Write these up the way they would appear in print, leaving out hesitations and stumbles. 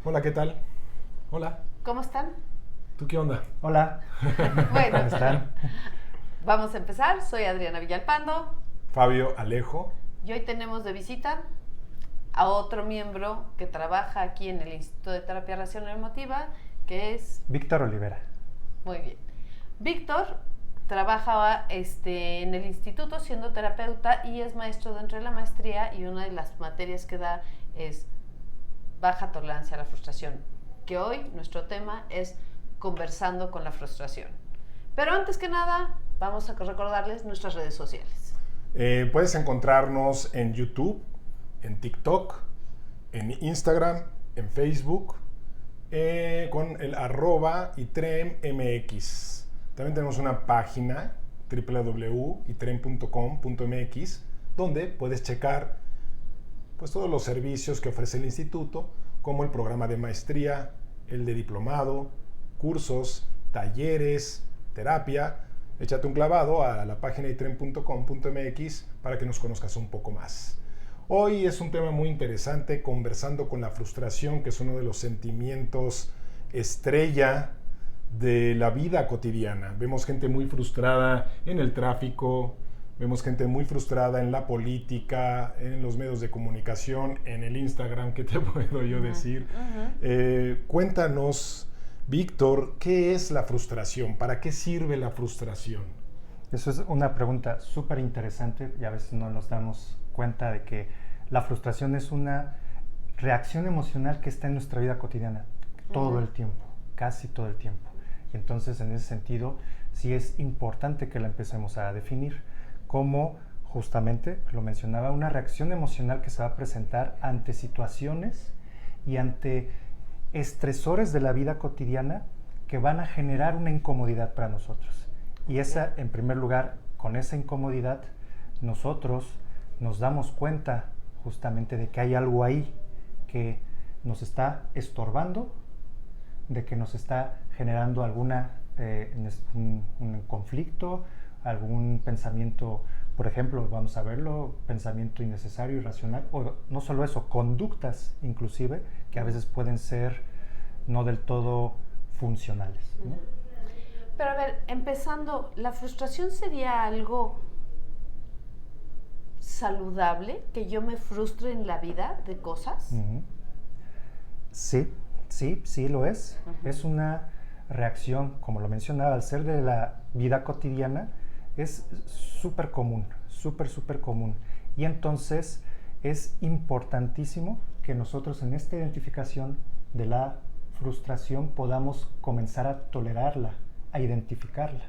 Hola, ¿qué tal? Hola. ¿Cómo están? ¿Tú qué onda? Hola. Bueno, ¿Cómo están? vamos a empezar. Soy Adriana Villalpando Fabio Alejo. y hoy tenemos de visita a otro miembro que trabaja aquí en el Instituto de Terapia Racional Emotiva, que es... Víctor Olivera. Muy bien. Víctor trabaja en el instituto siendo terapeuta y es maestro dentro de la maestría, y una de las materias que da es baja tolerancia a la frustración, que hoy nuestro tema es conversando con la frustración. Pero antes que nada, vamos a recordarles nuestras redes sociales. Puedes encontrarnos en YouTube, en TikTok, en Instagram, en Facebook, con el @itremmx. También tenemos una página www.itrem.com.mx donde puedes checar pues, todos los servicios que ofrece el instituto, como el programa de maestría, el de diplomado, cursos, talleres, terapia. Échate un clavado a la página itrem.com.mx para que nos conozcas un poco más. Hoy es un tema muy interesante, conversando con la frustración, que es uno de los sentimientos estrella de la vida cotidiana. Vemos gente muy frustrada en el tráfico, vemos gente muy frustrada en la política, en los medios de comunicación, en el Instagram, ¿qué te puedo yo decir? Cuéntanos, Víctor, ¿qué es la frustración? ¿Para qué sirve la frustración? Eso es una pregunta súper interesante y a veces no nos damos cuenta de que la frustración es una reacción emocional que está en nuestra vida cotidiana todo el tiempo, casi todo el tiempo. Y entonces, en ese sentido, sí es importante que la empecemos a definir como, justamente, lo mencionaba, una reacción emocional que se va a presentar ante situaciones y ante estresores de la vida cotidiana que van a generar una incomodidad para nosotros. Y esa, en primer lugar, con esa incomodidad, nosotros nos damos cuenta justamente de que hay algo ahí que nos está estorbando, de que nos está generando un conflicto, algún pensamiento, por ejemplo, vamos a verlo, pensamiento innecesario, irracional, o no solo eso, conductas inclusive, que a veces pueden ser no del todo funcionales, ¿no? Pero a ver, empezando, ¿la frustración sería algo saludable, que yo me frustre en la vida de cosas? Sí lo es. Es una reacción, como lo mencionaba, al ser de la vida cotidiana, es súper común, súper común. Y entonces es importantísimo que nosotros en esta identificación de la frustración podamos comenzar a tolerarla, a identificarla.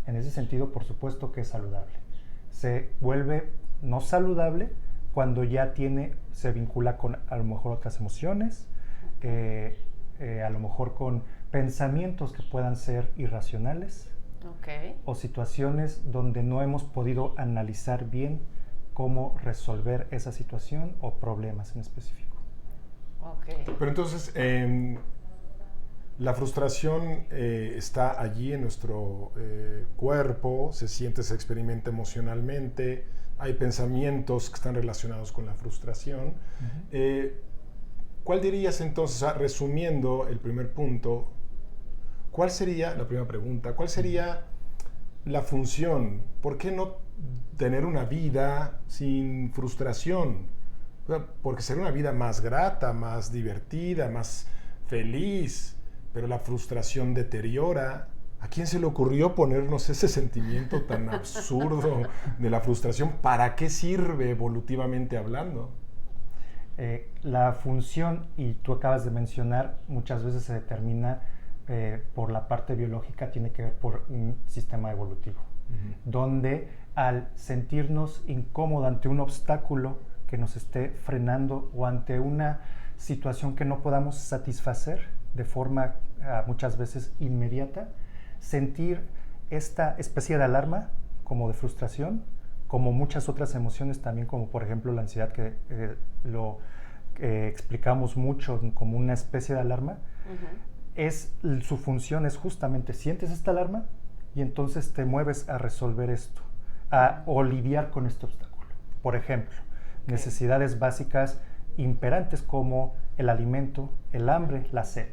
En ese sentido, por supuesto que es saludable. Se vuelve no saludable cuando ya se vincula con a lo mejor otras emociones, a lo mejor con pensamientos que puedan ser irracionales, o situaciones donde no hemos podido analizar bien cómo resolver esa situación o problemas en específico. Pero entonces, la frustración está allí en nuestro cuerpo, se siente, se experimenta emocionalmente, hay pensamientos que están relacionados con la frustración. ¿Cuál dirías entonces, resumiendo el primer punto, cuál sería, la primera pregunta, cuál sería la función? ¿Por qué no tener una vida sin frustración? Porque sería una vida más grata, más divertida, más feliz, pero la frustración deteriora. ¿A quién se le ocurrió ponernos ese sentimiento tan absurdo de la frustración? ¿Para qué sirve evolutivamente hablando? La función, y tú acabas de mencionar, muchas veces se determina por la parte biológica, tiene que ver por un sistema evolutivo, donde al sentirnos incómodos ante un obstáculo que nos esté frenando o ante una situación que no podamos satisfacer de forma muchas veces inmediata, sentir esta especie de alarma como de frustración, como muchas otras emociones también, como por ejemplo la ansiedad, que lo explicamos mucho como una especie de alarma. Su función es justamente, sientes esta alarma y entonces te mueves a resolver esto, o lidiar con este obstáculo. Por ejemplo, necesidades básicas imperantes como el alimento, el hambre, la sed.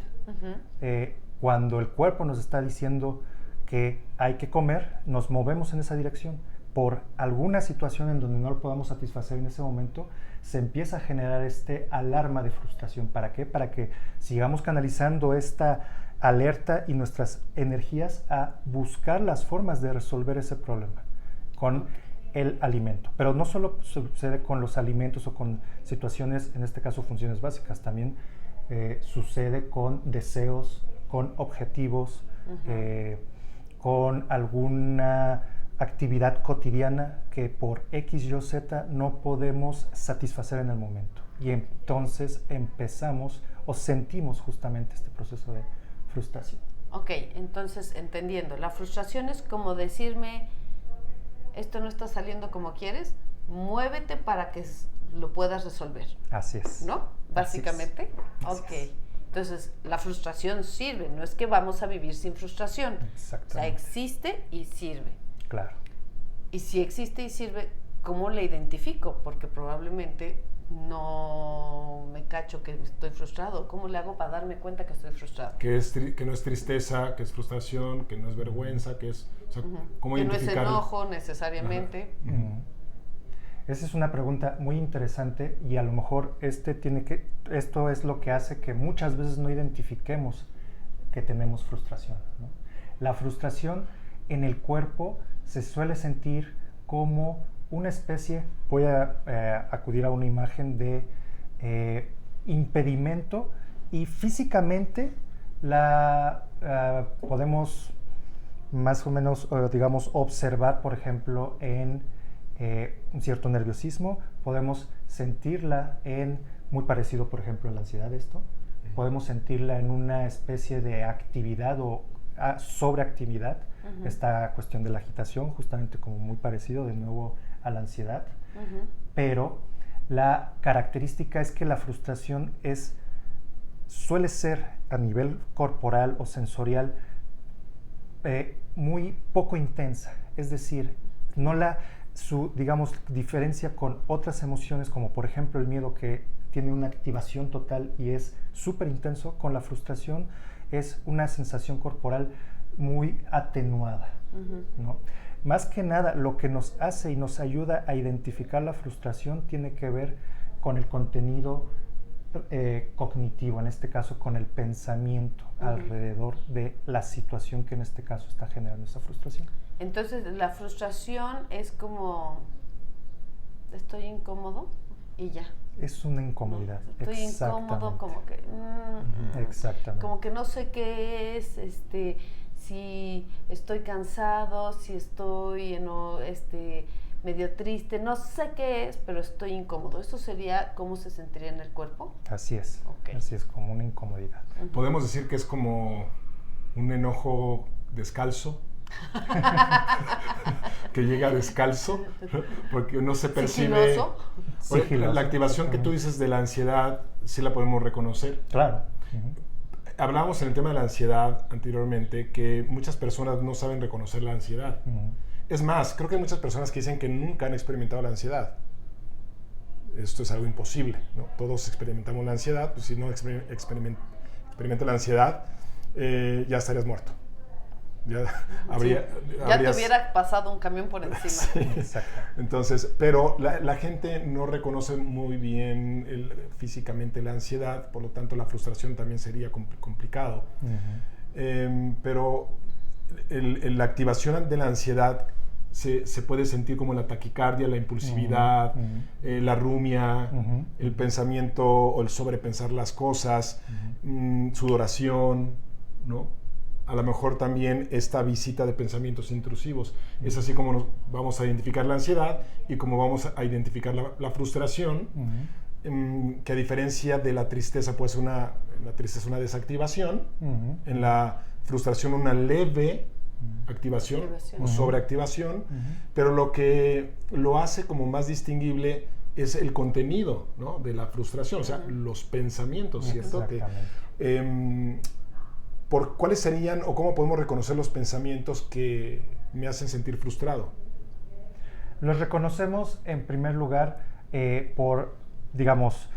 Cuando el cuerpo nos está diciendo que hay que comer, nos movemos en esa dirección. Por alguna situación en donde no lo podamos satisfacer en ese momento, se empieza a generar alarma de frustración. ¿Para qué? Para que sigamos canalizando esta alerta y nuestras energías a buscar las formas de resolver ese problema con el alimento. Pero no solo sucede con los alimentos o con situaciones, en este caso funciones básicas, también sucede con deseos, con objetivos, con alguna actividad cotidiana que por X, Y o Z no podemos satisfacer en el momento. Y entonces empezamos o sentimos justamente este proceso de frustración. Ok, entonces entendiendo, la frustración es como decirme, esto no está saliendo como quieres, muévete para que lo puedas resolver. Así es. ¿No? Básicamente. Así Ok. es. Entonces, la frustración sirve, no es que vamos a vivir sin frustración. Exactamente. O sea, existe y sirve. Claro. Y si existe y sirve, ¿cómo la identifico? Porque probablemente no me cacho que estoy frustrado. ¿Cómo le hago para darme cuenta que estoy frustrado? Que no es tristeza, que es frustración, que no es vergüenza, que es... O sea, ¿cómo que no es identificar? enojo necesariamente. Esa es una pregunta muy interesante y a lo mejor esto es lo que hace que muchas veces no identifiquemos que tenemos frustración, ¿no? La frustración en el cuerpo se suele sentir como una especie, voy a acudir a una imagen de impedimento, y físicamente podemos más o menos, digamos, observar, por ejemplo, en un cierto nerviosismo, podemos sentirla muy parecido, por ejemplo, a la ansiedad, podemos sentirla en una especie de actividad o sobreactividad, esta cuestión de la agitación, justamente como muy parecido de nuevo a la ansiedad, pero la característica es que la frustración suele ser a nivel corporal o sensorial muy poco intensa, es decir, su, digamos, diferencia con otras emociones como por ejemplo el miedo, que tiene una activación total y es súper intenso. Con la frustración es una sensación corporal muy atenuada, ¿no? Más que nada, lo que nos hace y nos ayuda a identificar la frustración tiene que ver con el contenido cognitivo, en este caso con el pensamiento alrededor de la situación que en este caso está generando esa frustración. Entonces, la frustración es como, estoy incómodo y ya. Es una incomodidad. No, estoy incómodo, como que... Exactamente. Como que no sé qué es, si estoy cansado, si estoy medio triste, no sé qué es, pero estoy incómodo. ¿Eso sería cómo se sentiría en el cuerpo? Así es, así es, como una incomodidad. Podemos decir que es como un enojo descalzo, que llega descalzo, porque no se percibe. Sigiloso. La activación que tú dices de la ansiedad, sí la podemos reconocer. Claro. Hablábamos en el tema de la ansiedad anteriormente, que muchas personas no saben reconocer la ansiedad. Es más, creo que hay muchas personas que dicen que nunca han experimentado la ansiedad. Esto es algo imposible, ¿no? Todos experimentamos la ansiedad, pues si no experimenta la ansiedad, ya estarías muerto. Ya te hubiera pasado un camión por encima. Sí. Exacto. Entonces, pero la gente no reconoce muy bien físicamente la ansiedad, por lo tanto la frustración también sería complicado. Pero la activación de la ansiedad se puede sentir como la taquicardia, la impulsividad, la rumia, el pensamiento o el sobrepensar las cosas, sudoración, ¿no? A lo mejor también esta visita de pensamientos intrusivos. Es así como vamos a identificar la ansiedad y como vamos a identificar la frustración, que a diferencia de la tristeza, pues la tristeza es una desactivación, en la frustración una leve activación o sobreactivación, pero lo que lo hace como más distinguible es el contenido, ¿no?, de la frustración, o sea, los pensamientos, ¿cierto? ¿Cuáles serían o cómo podemos reconocer los pensamientos que me hacen sentir frustrado? Los reconocemos en primer lugar por, digamos,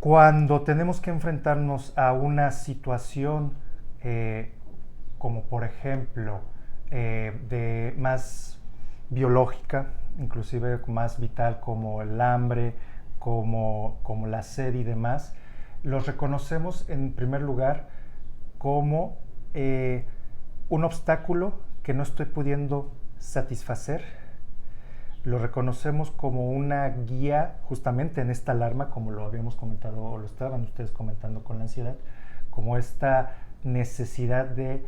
Cuando tenemos que enfrentarnos a una situación como por ejemplo de más biológica, inclusive más vital como el hambre, como la sed y demás, los reconocemos en primer lugar como un obstáculo que no estoy pudiendo satisfacer. Lo reconocemos como una guía justamente en esta alarma, como lo habíamos comentado o lo estaban ustedes comentando con la ansiedad, como esta necesidad de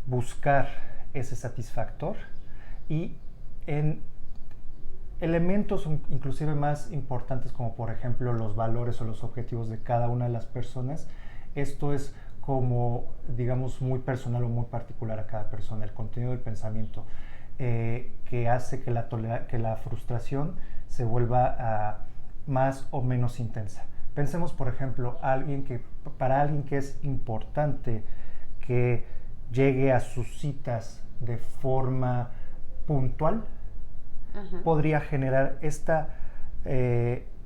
buscar ese satisfactor, y en elementos inclusive más importantes como por ejemplo los valores o los objetivos de cada una de las personas, esto es como digamos muy personal o muy particular a cada persona, el contenido del pensamiento que hace que la frustración se vuelva más o menos intensa. Pensemos por ejemplo para alguien que es importante que llegue a sus citas de forma puntual, podría generar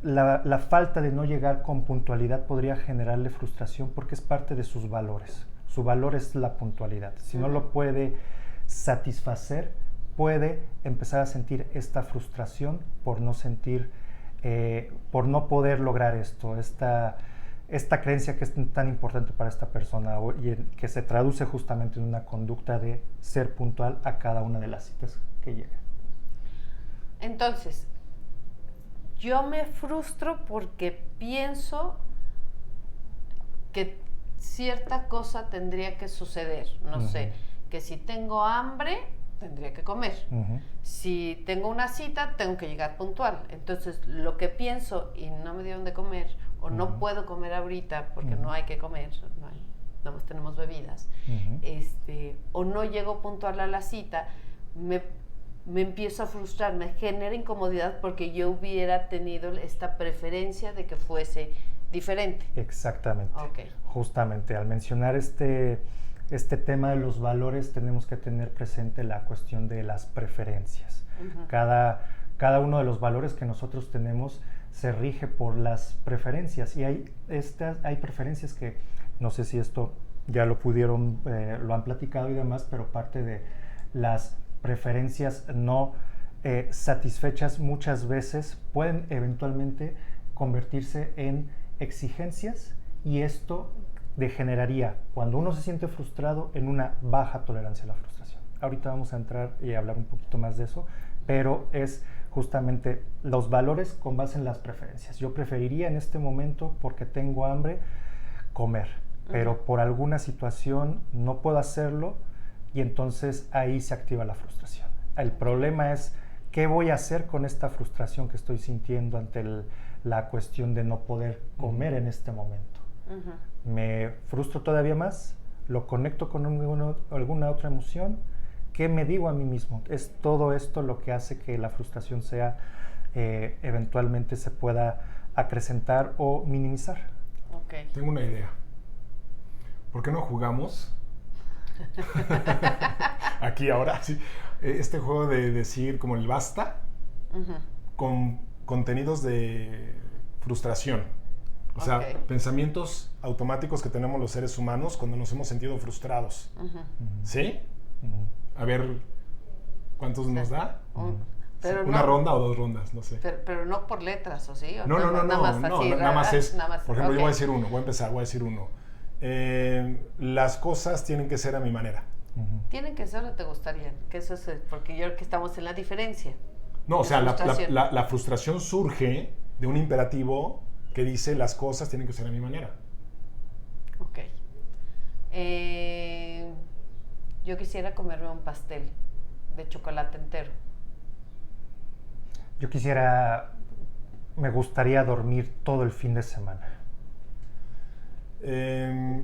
la falta de no llegar con puntualidad podría generarle frustración porque es parte de sus valores. Su valor es la puntualidad. Si no lo puede satisfacer, puede empezar a sentir esta frustración por no poder lograr esto, esta creencia que es tan importante para esta persona y que se traduce justamente en una conducta de ser puntual a cada una de las citas que llega. Entonces, yo me frustro porque pienso que cierta cosa tendría que suceder. No sé, que si tengo hambre, tendría que comer. Si tengo una cita, tengo que llegar puntual. Entonces, lo que pienso y no me dieron de comer, o no puedo comer ahorita porque no hay que comer, nada más tenemos bebidas, o no llego puntual a la cita, me empiezo a frustrar, me genera incomodidad porque yo hubiera tenido esta preferencia de que fuese diferente. Exactamente. Okay. Justamente, al mencionar este tema de los valores, tenemos que tener presente la cuestión de las preferencias. Cada uno de los valores que nosotros tenemos se rige por las preferencias, y hay preferencias que, no sé si esto ya lo han platicado y demás, pero parte de las preferencias no satisfechas muchas veces pueden eventualmente convertirse en exigencias, y esto degeneraría, cuando uno se siente frustrado, en una baja tolerancia a la frustración. Ahorita vamos a entrar y hablar un poquito más de eso, pero es justamente los valores con base en las preferencias. Yo preferiría en este momento, porque tengo hambre, comer, pero por alguna situación no puedo hacerlo, y entonces ahí se activa la frustración. El problema es, ¿qué voy a hacer con esta frustración que estoy sintiendo ante la cuestión de no poder comer en este momento? ¿Me frustro todavía más? ¿Lo conecto con alguna otra emoción? ¿Qué me digo a mí mismo? Es todo esto lo que hace que la frustración eventualmente se pueda acrecentar o minimizar. Okay. Tengo una idea. ¿Por qué no jugamos? Aquí ahora, sí. Este juego de decir como el basta, con contenidos de frustración. O sea, pensamientos automáticos que tenemos los seres humanos cuando nos hemos sentido frustrados. ¿Sí? A ver, ¿cuántos nos da? Pero ¿Una ronda o 2 rondas? No sé. Pero no por letras, ¿o sí? ¿O no, nada más es, por ejemplo, yo voy a decir uno, voy a decir uno. Las cosas tienen que ser a mi manera. ¿Tienen que ser o te gustaría? Que eso es, porque yo creo que estamos en la diferencia. No, o sea, la frustración surge de un imperativo que dice las cosas tienen que ser a mi manera. Ok. Yo quisiera comerme un pastel de chocolate entero. Me gustaría dormir todo el fin de semana.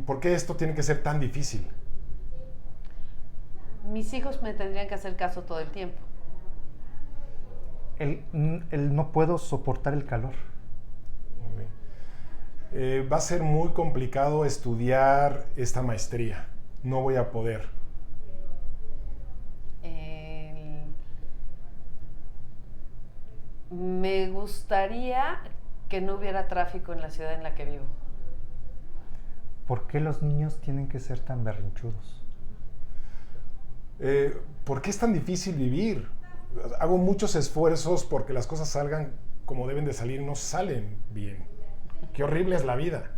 ¿Por qué esto tiene que ser tan difícil? Mis hijos me tendrían que hacer caso todo el tiempo. No puedo soportar el calor. Va a ser muy complicado estudiar esta maestría. No voy a poder. Me gustaría que no hubiera tráfico en la ciudad en la que vivo? ¿Por qué los niños tienen que ser tan berrinchudos? ¿Por qué es tan difícil vivir? Hago muchos esfuerzos porque las cosas salgan como deben de salir, no salen bien. Qué horrible es la vida.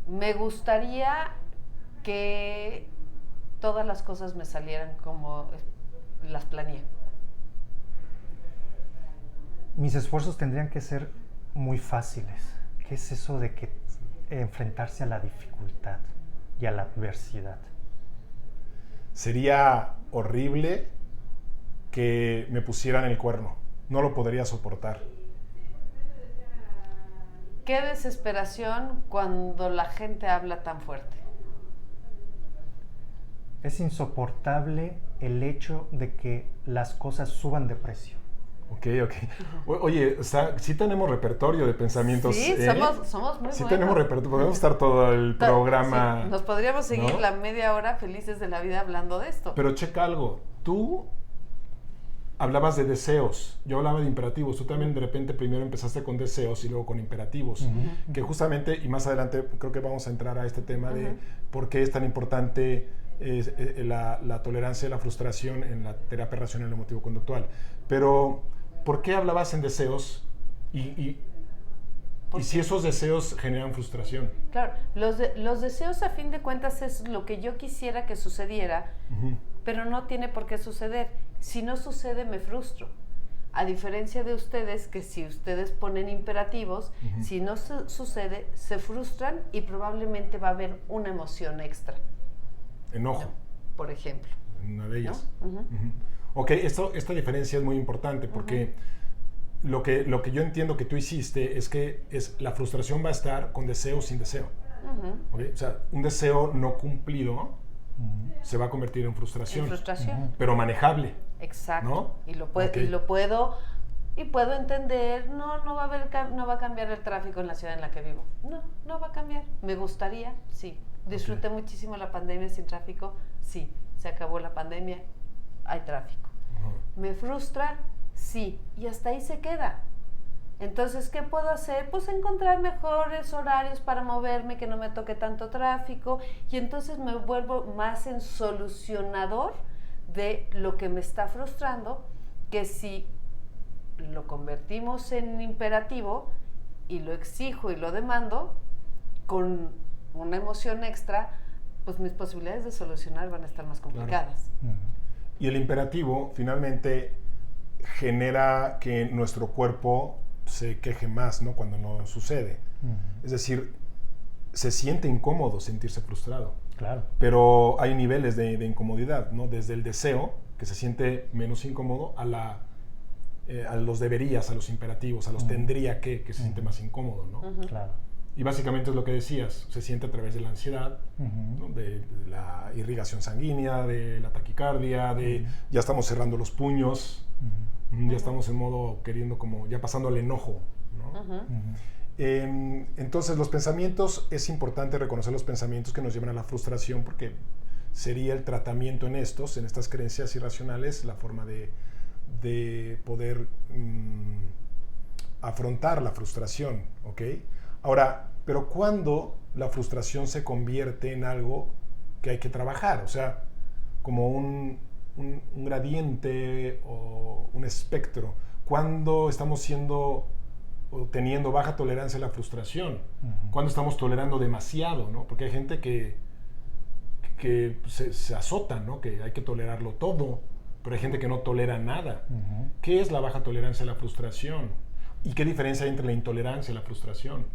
Me gustaría que todas las cosas me salieran como las planeé. Mis esfuerzos tendrían que ser muy fáciles. ¿Qué es eso de que enfrentarse a la dificultad y a la adversidad? Sería horrible que me pusieran el cuerno. No lo podría soportar. Qué desesperación cuando la gente habla tan fuerte. Es insoportable el hecho de que las cosas suban de precio. Ok. Oye, sí tenemos repertorio de pensamientos. Sí, somos muy buenos. Sí tenemos repertorio. Podemos estar todo el programa. Sí, nos podríamos seguir, ¿no?, la media hora felices de la vida hablando de esto. Pero checa algo. Tú hablabas de deseos. Yo hablaba de imperativos. Tú también de repente primero empezaste con deseos y luego con imperativos. Que justamente, y más adelante creo que vamos a entrar a este tema de por qué es tan importante la tolerancia y la frustración en la terapia racional emotivo-conductual. Pero, ¿por qué hablabas en deseos y si esos deseos generan frustración? Claro, los deseos a fin de cuentas es lo que yo quisiera que sucediera, pero no tiene por qué suceder. Si no sucede, me frustro. A diferencia de ustedes, que si ustedes ponen imperativos, si no sucede, se frustran y probablemente va a haber una emoción extra. Enojo. ¿No? Por ejemplo. Una de ellas. ¿No? Ok, esta diferencia es muy importante porque lo que yo entiendo que tú hiciste es que la frustración va a estar con deseo o sin deseo. ¿Okay? O sea, un deseo no cumplido se va a convertir en frustración. Pero manejable. Exacto. ¿No? Y puedo entender, no va a cambiar el tráfico en la ciudad en la que vivo. No va a cambiar. Me gustaría, sí. Disfruté muchísimo la pandemia sin tráfico, sí. Se acabó la pandemia, hay tráfico. ¿Me frustra? Sí. Y hasta ahí se queda. Entonces, ¿qué puedo hacer? Pues encontrar mejores horarios para moverme, que no me toque tanto tráfico, y entonces me vuelvo más en solucionador de lo que me está frustrando, que si lo convertimos en imperativo y lo exijo y lo demando con una emoción extra, pues mis posibilidades de solucionar van a estar más complicadas. Claro. Y el imperativo finalmente genera que nuestro cuerpo se queje más, ¿no?, cuando no sucede. Es decir, se siente incómodo sentirse frustrado. Claro. Pero hay niveles de incomodidad, ¿no? Desde el deseo, que se siente menos incómodo, a los deberías, a los imperativos, a los tendría que se siente más incómodo, ¿no? Claro. Y básicamente es lo que decías, se siente a través de la ansiedad, ¿no?, de la irrigación sanguínea, de la taquicardia, ya estamos cerrando los puños, ya estamos en modo queriendo ya pasando al enojo, ¿no? Entonces los pensamientos, es importante reconocer los pensamientos que nos llevan a la frustración, porque sería el tratamiento en estas creencias irracionales, la forma de poder afrontar la frustración, ¿ok? Ahora, pero ¿cuándo la frustración se convierte en algo que hay que trabajar? O sea, como un gradiente o un espectro. ¿Cuándo estamos teniendo baja tolerancia a la frustración? ¿Cuándo estamos tolerando demasiado, ¿no? Porque hay gente que se azota, ¿no? Que hay que tolerarlo todo, pero hay gente que no tolera nada. ¿Qué es la baja tolerancia a la frustración? ¿Y qué diferencia hay entre la intolerancia y la frustración?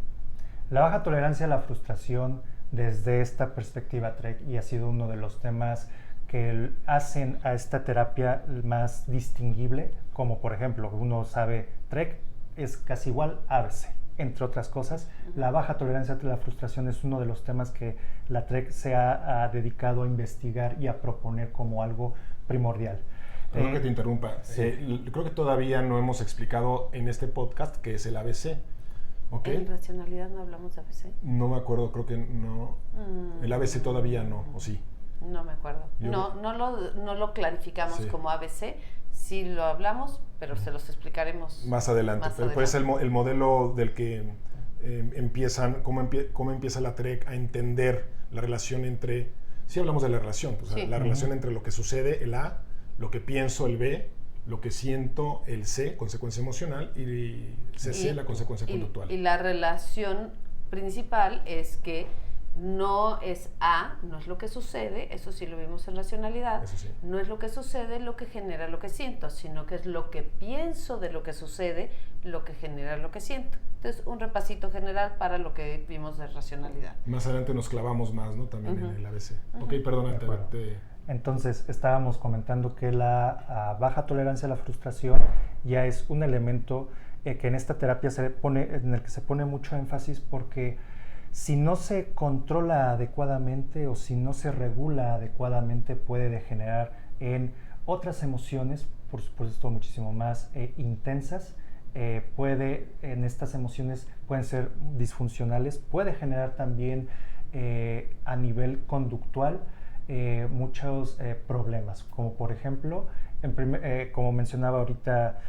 La baja tolerancia a la frustración, desde esta perspectiva, Trek, y ha sido uno de los temas que hacen a esta terapia más distinguible, como por ejemplo, uno sabe, Trek es casi igual a ABC, entre otras cosas. La baja tolerancia a la frustración es uno de los temas que la TREC se ha dedicado a investigar y a proponer como algo primordial. Perdón que te interrumpa. Sí. Creo que todavía no hemos explicado en este podcast qué es el ABC. ¿Okay? ¿En racionalidad no hablamos de ABC? No me acuerdo, creo que no. El ABC todavía no, ¿o sí? No me acuerdo. No lo clarificamos como ABC, sí lo hablamos, pero se los explicaremos más adelante. Pero pues el modelo del que cómo empieza la TREC a entender la relación entre, sí hablamos de la relación, pues, sí. La relación entre lo que sucede, el A, lo que pienso, el B, lo que siento, el C, consecuencia emocional, y CC, la consecuencia conductual. Y la relación principal es que no es A, no es lo que sucede, eso sí lo vimos en racionalidad, sí. No es lo que sucede lo que genera lo que siento, sino que es lo que pienso de lo que sucede, lo que genera lo que siento. Entonces, un repasito general para lo que vimos de racionalidad. Más adelante nos clavamos más, ¿no? También en el ABC. Ok, perdón. Entonces, estábamos comentando que la baja tolerancia a la frustración ya es un elemento que en esta terapia en el que se pone mucho énfasis, porque si no se controla adecuadamente o si no se regula adecuadamente, puede degenerar en otras emociones, por supuesto muchísimo más intensas. En estas emociones pueden ser disfuncionales, puede generar también a nivel conductual muchos problemas, como por ejemplo, como mencionaba ahorita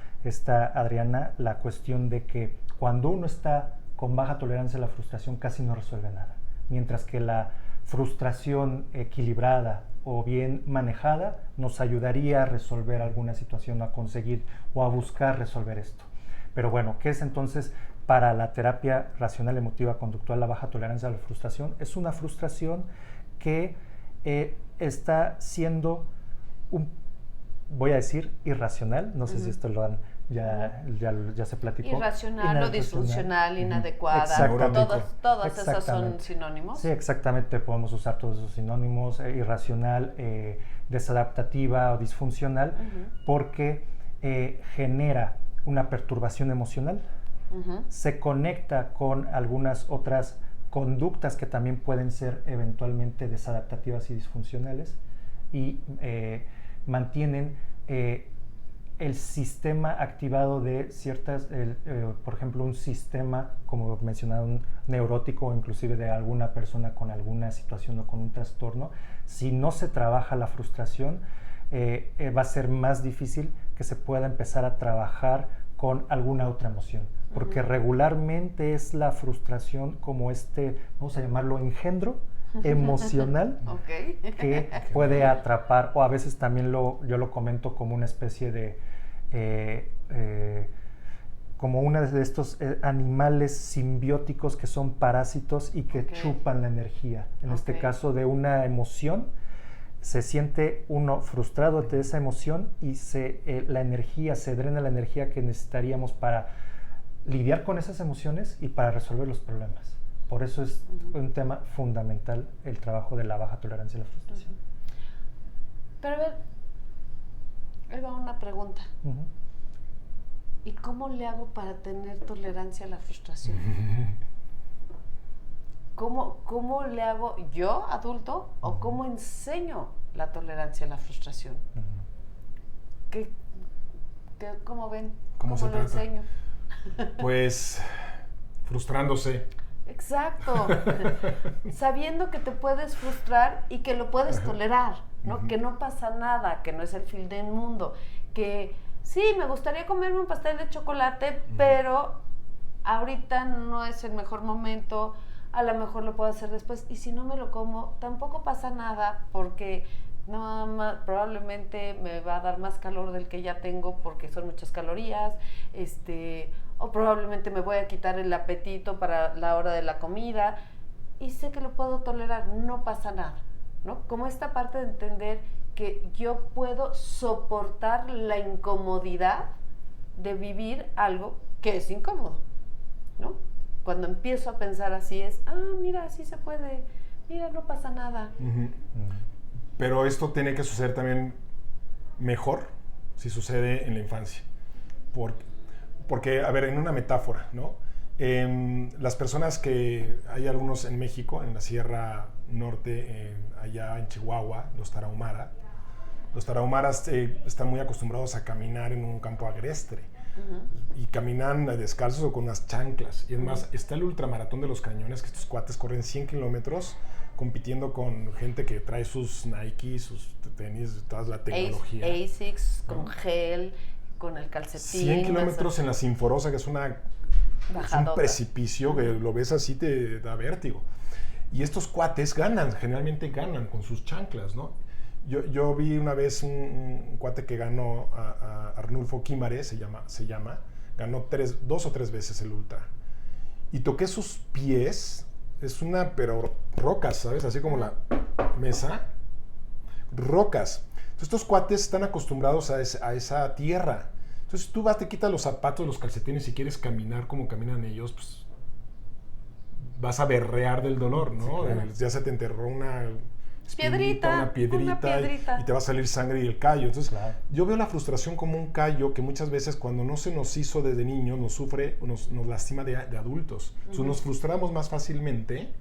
Adriana, la cuestión de que cuando uno está con baja tolerancia a la frustración casi no resuelve nada, mientras que la frustración equilibrada o bien manejada nos ayudaría a resolver alguna situación, a conseguir o a buscar resolver esto. Pero bueno, ¿qué es entonces para la terapia racional emotiva conductual la baja tolerancia a la frustración? Es una frustración que está siendo voy a decir irracional, no sé si esto lo han ya se platicó. Irracional o disfuncional, inadecuada, todas esas son sinónimos. Sí, exactamente, podemos usar todos esos sinónimos, irracional, desadaptativa o disfuncional, porque genera una perturbación emocional, se conecta con algunas otras conductas que también pueden ser eventualmente desadaptativas y disfuncionales, y mantienen el sistema activado de ciertas, por ejemplo, un sistema, como mencionaba, un neurótico o inclusive de alguna persona con alguna situación o con un trastorno. Si no se trabaja la frustración, va a ser más difícil que se pueda empezar a trabajar con alguna otra emoción, porque regularmente es la frustración como vamos a llamarlo engendro emocional, que puede atrapar, o a veces también yo lo comento como una especie de como uno de estos animales simbióticos que son parásitos y que chupan la energía. En este caso de una emoción, se siente uno frustrado de esa emoción y se drena la energía que necesitaríamos para lidiar con esas emociones y para resolver los problemas. Por eso es un tema fundamental el trabajo de la baja tolerancia a la frustración. Pero a ver, ahí va una pregunta. ¿Y cómo le hago para tener tolerancia a la frustración? ¿Cómo le hago yo, adulto, o cómo enseño la tolerancia a la frustración? ¿Cómo ven? ¿Cómo lo enseño? Pues frustrándose. Exacto. Sabiendo que te puedes frustrar y que lo puedes tolerar, ¿no? Que no pasa nada, que no es el fin del mundo, que sí, me gustaría comerme un pastel de chocolate, pero ahorita no es el mejor momento, a lo mejor lo puedo hacer después, y si no me lo como, tampoco pasa nada, porque probablemente me va a dar más calor del que ya tengo, porque son muchas calorías, o probablemente me voy a quitar el apetito para la hora de la comida, y sé que lo puedo tolerar, no pasa nada, ¿no? Como esta parte de entender que yo puedo soportar la incomodidad de vivir algo que es incómodo, ¿no? Cuando empiezo a pensar así mira, así se puede, mira, no pasa nada. Pero esto tiene que suceder también mejor si sucede en la infancia. Porque, a ver, en una metáfora, ¿no? Las personas hay algunos en México, en la Sierra Norte, allá en Chihuahua, los tarahumara. Los tarahumaras están muy acostumbrados a caminar en un campo agreste. Y caminan descalzos o con unas chanclas. Y es más, está el ultramaratón de los Cañones, que estos cuates corren 100 kilómetros compitiendo con gente que trae sus Nike, sus tenis, toda la tecnología. ASICS, con gel, con el calcetín. 100 kilómetros en la Sinforosa, que es un precipicio que lo ves así, te da vértigo. Y estos cuates generalmente ganan con sus chanclas, ¿no? Yo vi una vez un cuate que ganó, a Arnulfo Guimaraes, se llama, ganó 2 o 3 veces el ultra. Y toqué sus pies, pero rocas, ¿sabes? Así como la mesa, rocas. Entonces, estos cuates están acostumbrados a esa tierra. Entonces, tú te quitas los zapatos, los calcetines, si quieres caminar como caminan ellos, pues vas a berrear del dolor, ¿no? Sí, claro. Ya se te enterró una piedrita y te va a salir sangre y el callo. Entonces, claro, yo veo la frustración como un callo que muchas veces cuando no se nos hizo desde niños nos lastima de adultos. Entonces, nos frustramos más fácilmente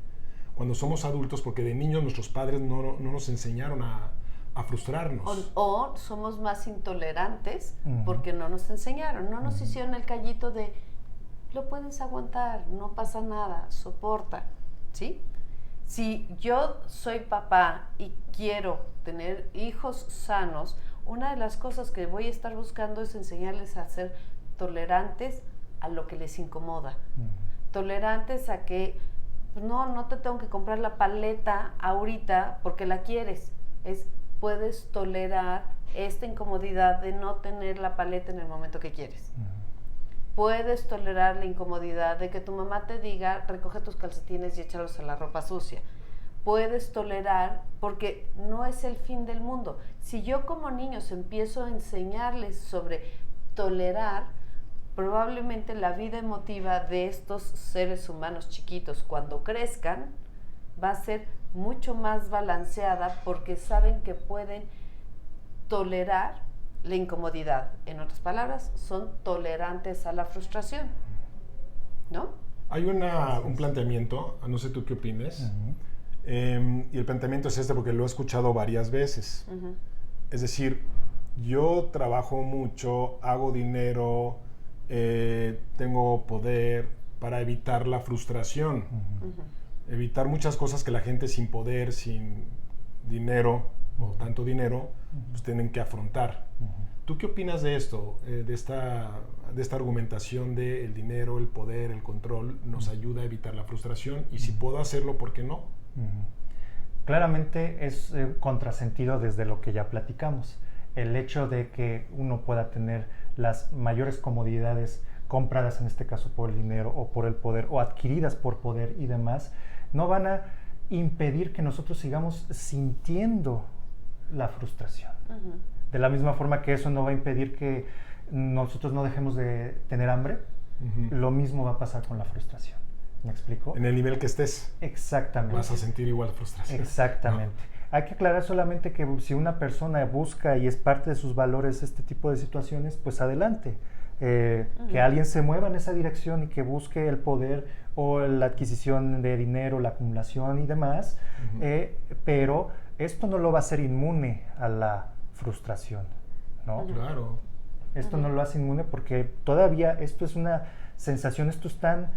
cuando somos adultos porque de niños nuestros padres no nos enseñaron a frustrarnos. O somos más intolerantes porque no nos enseñaron, no nos hicieron el callito de lo puedes aguantar, no pasa nada, soporta, ¿sí? Si yo soy papá y quiero tener hijos sanos, una de las cosas que voy a estar buscando es enseñarles a ser tolerantes a lo que les incomoda. Tolerantes a que no te tengo que comprar la paleta ahorita porque la quieres. Puedes tolerar esta incomodidad de no tener la paleta en el momento que quieres. Puedes tolerar la incomodidad de que tu mamá te diga, recoge tus calcetines y échalos a la ropa sucia. Puedes tolerar, porque no es el fin del mundo. Si yo como niños empiezo a enseñarles sobre tolerar, probablemente la vida emotiva de estos seres humanos chiquitos, cuando crezcan, va a ser mucho más balanceada porque saben que pueden tolerar la incomodidad. En otras palabras, son tolerantes a la frustración, ¿no? Hay un planteamiento, no sé tú qué opines, y el planteamiento es porque lo he escuchado varias veces. Es decir, yo trabajo mucho, hago dinero, tengo poder para evitar la frustración, evitar muchas cosas que la gente sin poder, sin dinero o tanto dinero, pues tienen que afrontar. ¿Tú qué opinas de esto, de esta argumentación de el dinero, el poder, el control nos ayuda a evitar la frustración? Y si puedo hacerlo, ¿por qué no? Claramente es contrasentido desde lo que ya platicamos. El hecho de que uno pueda tener las mayores comodidades compradas, en este caso por el dinero o por el poder, o adquiridas por poder y demás, no van a impedir que nosotros sigamos sintiendo la frustración. De la misma forma que eso no va a impedir que nosotros no dejemos de tener hambre, lo mismo va a pasar con la frustración. ¿Me explico? En el nivel que estés. Exactamente. Vas a sentir igual frustración. Exactamente. No. Hay que aclarar solamente que si una persona busca y es parte de sus valores este tipo de situaciones, pues adelante. Que alguien se mueva en esa dirección y que busque el poder o la adquisición de dinero, la acumulación y demás, pero esto no lo va a hacer inmune a la frustración, ¿no? Claro. Esto no lo hace inmune porque todavía esto es una sensación, esto es tan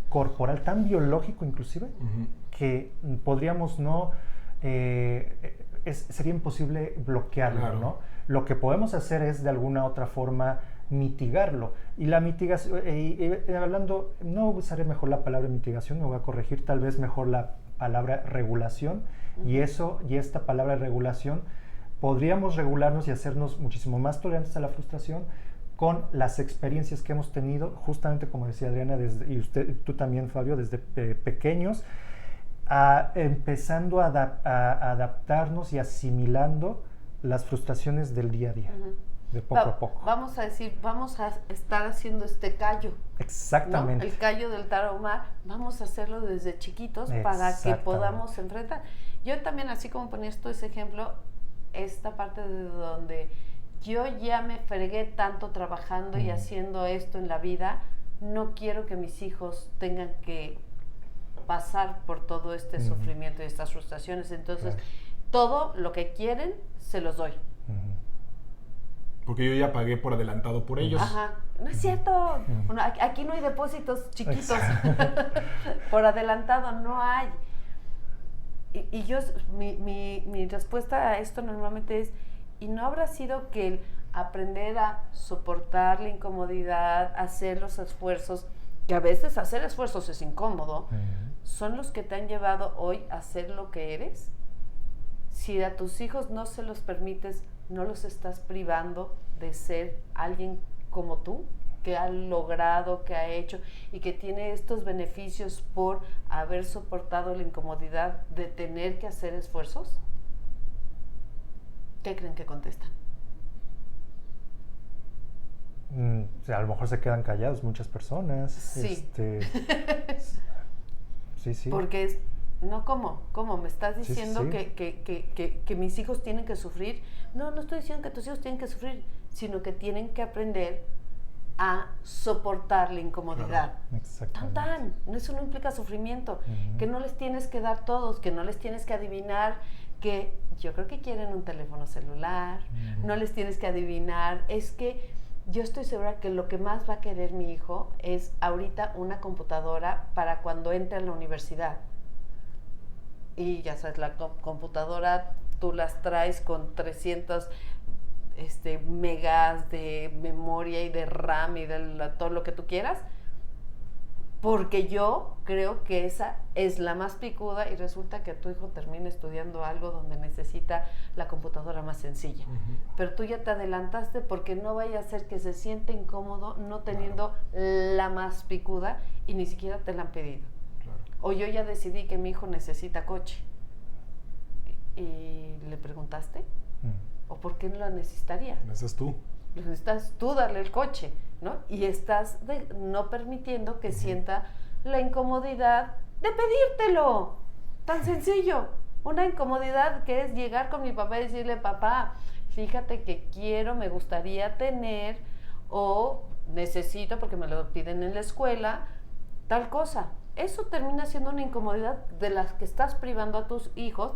corporal, tan biológico inclusive, que podríamos no, sería imposible bloquearlo, claro, ¿no? Lo que podemos hacer es de alguna otra forma mitigarlo. Y la mitigación, hablando, no usaré mejor la palabra mitigación, me voy a corregir, tal vez mejor la palabra regulación, y esta palabra regulación, podríamos regularnos y hacernos muchísimo más tolerantes a la frustración con las experiencias que hemos tenido, justamente como decía Adriana, y tú también, Fabio, desde pequeños, empezando a adaptarnos y asimilando las frustraciones del día a día, de poco a poco. Vamos a decir, vamos a estar haciendo este callo. Exactamente. ¿No? El callo del tarahumara, vamos a hacerlo desde chiquitos para que podamos enfrentar. Yo también, así como ponías tú ese ejemplo, esta parte de donde yo ya me fregué tanto trabajando y haciendo esto en la vida, no quiero que mis hijos tengan que pasar por todo este sufrimiento y estas frustraciones. Entonces, todo lo que quieren, se los doy. Porque yo ya pagué por adelantado por ellos. Ajá, no es cierto. Bueno, aquí no hay depósitos chiquitos. Por adelantado no hay. y yo, mi respuesta a esto normalmente es, ¿y no habrá sido que el aprender a soportar la incomodidad, hacer los esfuerzos, que a veces hacer esfuerzos es incómodo, son los que te han llevado hoy a ser lo que eres? Si a tus hijos no se los permites, ¿no los estás privando de ser alguien como tú, que ha logrado, que ha hecho y que tiene estos beneficios por haber soportado la incomodidad de tener que hacer esfuerzos? ¿Qué creen que contestan? O sea, a lo mejor se quedan callados muchas personas. Sí. Sí. Porque es, no, ¿cómo? ¿Me estás diciendo Sí. que mis hijos tienen que sufrir? No estoy diciendo que tus hijos tienen que sufrir, sino que tienen que aprender a soportar la incomodidad. Exactamente. Eso no implica sufrimiento, Uh-huh. que no les tienes que dar todos, que no les tienes que adivinar, que yo creo que quieren un teléfono celular, Uh-huh. no les tienes que adivinar, es que yo estoy segura que lo que más va a querer mi hijo es ahorita una computadora para cuando entre a la universidad. Y ya sabes, la computadora tú las traes con 300 megas de memoria y de RAM y de todo lo que tú quieras, porque yo creo que esa es la más picuda y resulta que tu hijo termina estudiando algo donde necesita la computadora más sencilla. Ujú. Pero tú ya te adelantaste porque no vaya a ser que se siente incómodo no teniendo la más picuda y ni siquiera te la han pedido. Claro. O yo ya decidí que mi hijo necesita coche. ¿Y le preguntaste? ¿O por qué no lo necesitaría? Ese es tú. Necesitas tú darle el coche, ¿no? Y estás no permitiendo que sienta la incomodidad de pedírtelo. Tan sencillo. Una incomodidad que es llegar con mi papá y decirle, papá, fíjate que quiero, me gustaría tener, o necesito porque me lo piden en la escuela, tal cosa. Eso termina siendo una incomodidad de las que estás privando a tus hijos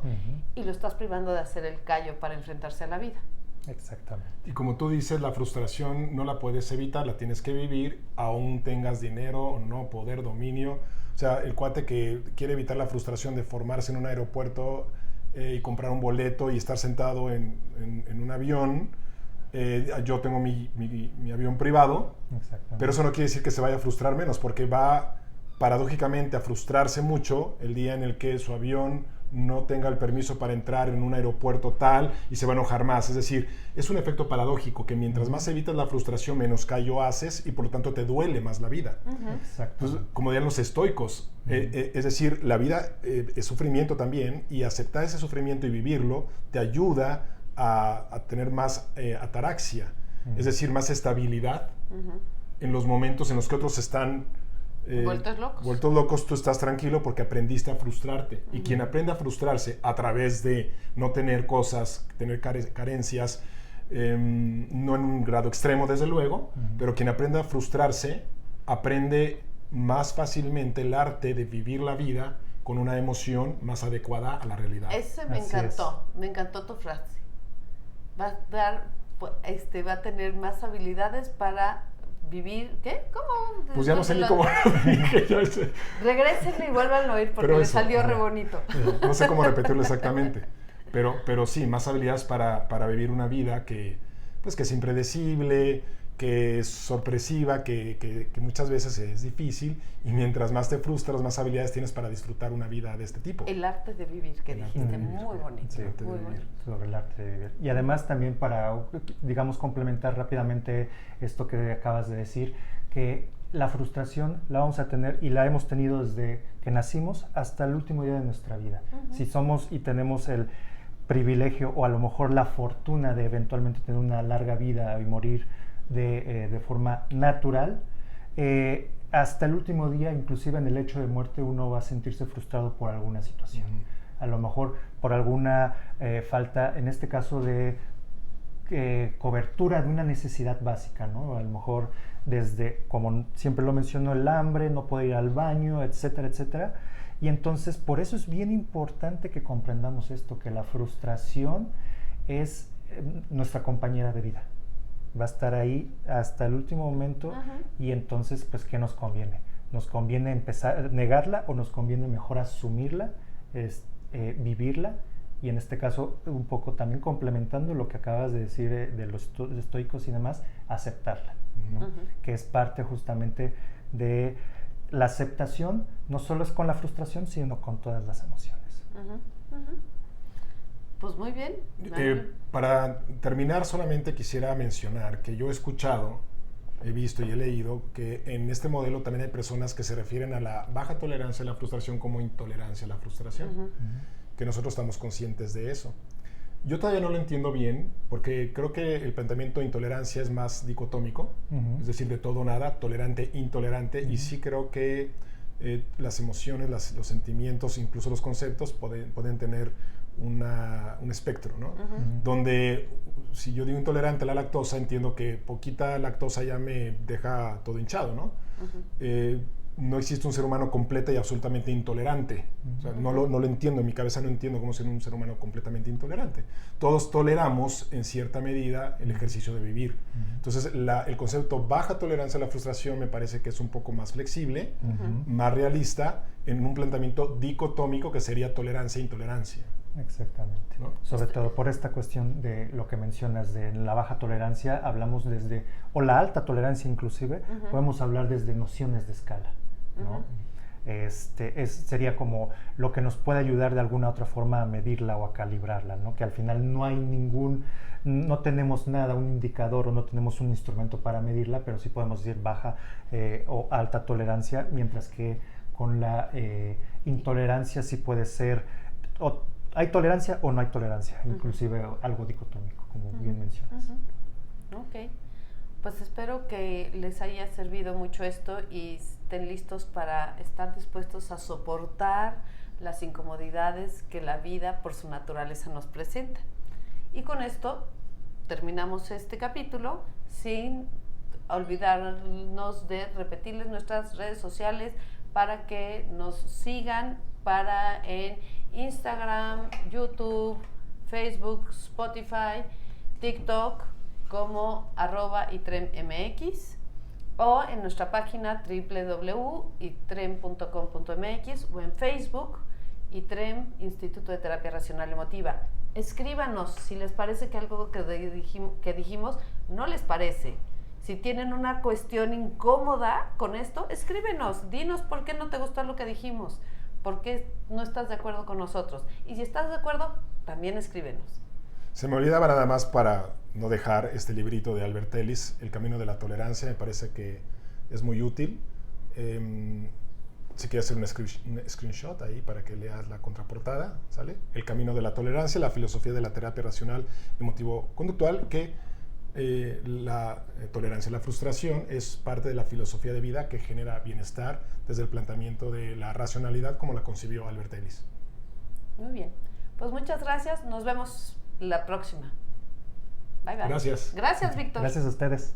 y lo estás privando de hacer el callo para enfrentarse a la vida. Exactamente. Y como tú dices, la frustración no la puedes evitar, la tienes que vivir, aún tengas dinero o no, poder, dominio. O sea, el cuate que quiere evitar la frustración de formarse en un aeropuerto y comprar un boleto y estar sentado en un avión. Yo tengo mi avión privado, pero eso no quiere decir que se vaya a frustrar menos, porque va paradójicamente a frustrarse mucho el día en el que su avión no tenga el permiso para entrar en un aeropuerto tal y se va a enojar más. Es decir, es un efecto paradójico que mientras más evitas la frustración, menos callo haces y por lo tanto te duele más la vida. Entonces, como dirían los estoicos, es decir, la vida es sufrimiento también, y aceptar ese sufrimiento y vivirlo te ayuda a tener más ataraxia, es decir, más estabilidad en los momentos en los que otros están vueltos locos. Tú estás tranquilo porque aprendiste a frustrarte. Y quien aprende a frustrarse a través de no tener cosas, tener carencias, no en un grado extremo desde luego, pero quien aprende a frustrarse aprende más fácilmente el arte de vivir la vida con una emoción más adecuada a la realidad. Ese me encantó, me encantó tu frase. Va a tener más habilidades para vivir, ¿qué? ¿Cómo? Pues ya no sé ni cómo lo dije. Regrésenle y vuelvan a oír porque le salió re bonito. No sé cómo repetirlo exactamente, pero sí, más habilidades para vivir una vida que es impredecible, que es sorpresiva, que muchas veces es difícil, y mientras más te frustras, más habilidades tienes para disfrutar una vida de este tipo. El arte de vivir, que dijiste, muy bonito. Sí, muy bonito. Sobre el arte de vivir. Y además también para, digamos, complementar rápidamente esto que acabas de decir, que la frustración la vamos a tener y la hemos tenido desde que nacimos hasta el último día de nuestra vida. Si somos y tenemos el privilegio o a lo mejor la fortuna de eventualmente tener una larga vida y morir de forma natural, hasta el último día, inclusive en el hecho de muerte, uno va a sentirse frustrado por alguna situación. A lo mejor por alguna falta, en este caso de cobertura de una necesidad básica, ¿no? A lo mejor desde, como siempre lo menciono, el hambre, no poder ir al baño, etcétera, etcétera. Y entonces por eso es bien importante que comprendamos esto, que la frustración es nuestra compañera de vida. Va a estar ahí hasta el último momento. Y entonces, pues, ¿qué nos conviene? ¿Nos conviene empezar a negarla o nos conviene mejor asumirla vivirla y en este caso un poco también complementando lo que acabas de decir de los estoicos y demás, aceptarla, ¿no? Que es parte justamente de la aceptación, no solo es con la frustración, sino con todas las emociones. Pues muy bien. Para terminar, solamente quisiera mencionar que yo he escuchado, he visto y he leído que en este modelo también hay personas que se refieren a la baja tolerancia a la frustración como intolerancia a la frustración, que nosotros estamos conscientes de eso. Yo todavía no lo entiendo bien, porque creo que el planteamiento de intolerancia es más dicotómico, es decir, de todo o nada, tolerante, intolerante, y sí creo que las emociones, los sentimientos, incluso los conceptos pueden tener un espectro, ¿no? Donde si yo digo intolerante a la lactosa, entiendo que poquita lactosa ya me deja todo hinchado, ¿no? No existe un ser humano completo y absolutamente intolerante. O sea, no lo entiendo, en mi cabeza no entiendo cómo ser un ser humano completamente intolerante. Todos toleramos en cierta medida el ejercicio de vivir. Entonces, el concepto baja tolerancia a la frustración me parece que es un poco más flexible, más realista, en un planteamiento dicotómico que sería tolerancia e intolerancia. Exactamente, ¿no? Sobre todo por esta cuestión de lo que mencionas de la baja tolerancia, hablamos desde, o la alta tolerancia inclusive, podemos hablar desde nociones de escala, ¿no? Sería como lo que nos puede ayudar de alguna otra forma a medirla o a calibrarla, ¿no? Que al final no hay no tenemos nada, un indicador o no tenemos un instrumento para medirla, pero sí podemos decir baja o alta tolerancia, mientras que con la intolerancia sí puede ser, hay tolerancia o no hay tolerancia, inclusive algo dicotómico, como bien mencionas. Ok, pues espero que les haya servido mucho esto y estén listos para estar dispuestos a soportar las incomodidades que la vida por su naturaleza nos presenta. Y con esto terminamos este capítulo, sin olvidarnos de repetirles nuestras redes sociales para que nos sigan en Instagram, YouTube, Facebook, Spotify, TikTok como @itremmx o en nuestra página www.itrem.com.mx o en Facebook ITREM, Instituto de Terapia Racional Emotiva. Escríbanos si les parece que algo que dijimos no les parece. Si tienen una cuestión incómoda con esto, escríbenos, dinos por qué no te gustó lo que dijimos, por qué no estás de acuerdo con nosotros. Y si estás de acuerdo, también escríbenos. Se me olvidaba nada más para no dejar este librito de Albert Ellis, El Camino de la Tolerancia, me parece que es muy útil. Si quieres hacer un screenshot ahí para que leas la contraportada, ¿sale? El Camino de la Tolerancia, la filosofía de la terapia racional emotivo-conductual, que la tolerancia a la frustración es parte de la filosofía de vida que genera bienestar desde el planteamiento de la racionalidad como la concibió Albert Ellis. Muy bien, pues muchas gracias, nos vemos la próxima. Bye bye. Gracias. Gracias, Víctor. Gracias a ustedes.